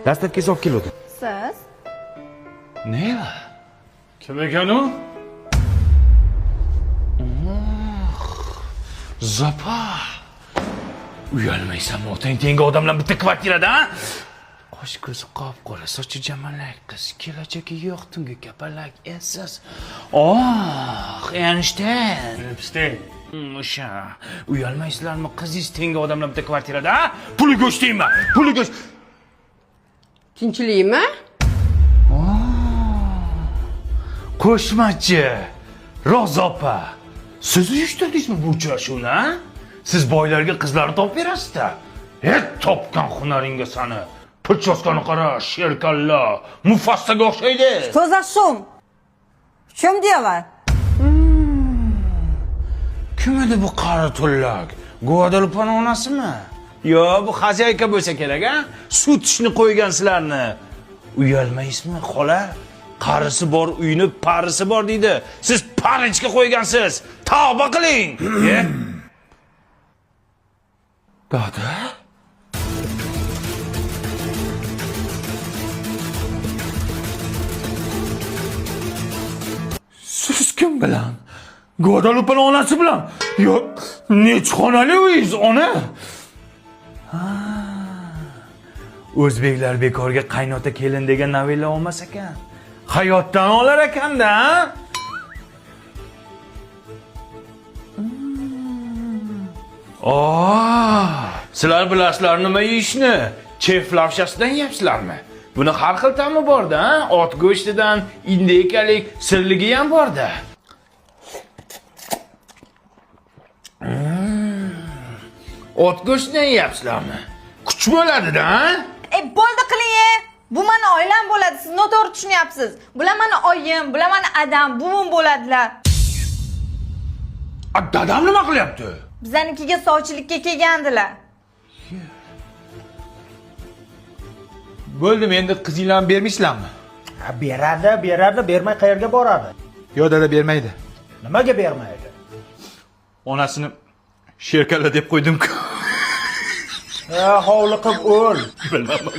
Dastlabki hisob keldi. Siz? Neva? Kim ekan u? Zopa. Uyalmaysanmi? Otang tengi odamlar bitta kvartirada, ha? Qosh ko'zi qop-qora, sochi jamalak qiz, kelajagi yo'q, tungi kapalak esiz. Einstein. Einstein. O'sha. Uyalmaysizlarmi? Qizingiz tengi odamlar bitta kvartirada, ha? Puli go'sht deyman. Puli go'sht. Tinchlikmi? Qo'shmachi Rozopa, siz uyushtirdingizmi bu uchrashuvni, ha? Siz boylarga qizlarni topib berasiz-da. Topgan hunaringga sani. Pulchoskani qara, sherkalla, Mufassaga o'xshaydi. To'za shum. Shum diyorlar. Kim edi bu qari tullak? Guadalupening onasimi? Yo, bu xozayka bo'lsa kerak, ha? Sut ishni qo'ygan sizlarni. Uyalmaysizmi, xola? Qarisi bor uyni parisi bor deydi. Siz parichga qo'ygansiz. Tavba qiling. Dada? Siz kim bilan? Guadalupening onasi bilan? Yo, nechxonali uyingiz, ona? O'zbeklar bekorga qaynota kelin degan novella olmas ekan. Hayotdan olar ekanda, sizlar bilasizlar nima yeyishni? Chef lavshasidan yeyapsizlarmi? Buni har xil ta'mi bor-da, ha? Ot go'shtidan indekalik sirligi ham bor-da. Ot go'shtidan yeyapsizlarmi? Kuch bo'ladi-da, ha? Bo'ldi qiling. Bu meni oilam bo'ladi. Siz noto'g'ri tushunyapsiz. Bular meni oyim, bular meni adam, buvim bo'ladilar. Dadam nima qilyapti? Bizanikiga sovchilikka kelgandilar. Bo'ldim, endi qizinglarni bermaysizlarmi? Beradi, bermay qayerga boradi? Yo, dada bermaydi. Nimaga bermaydi? Onasini sherkalla deb qo'ydim-ku. Hovliqib o'l. Bilmadim.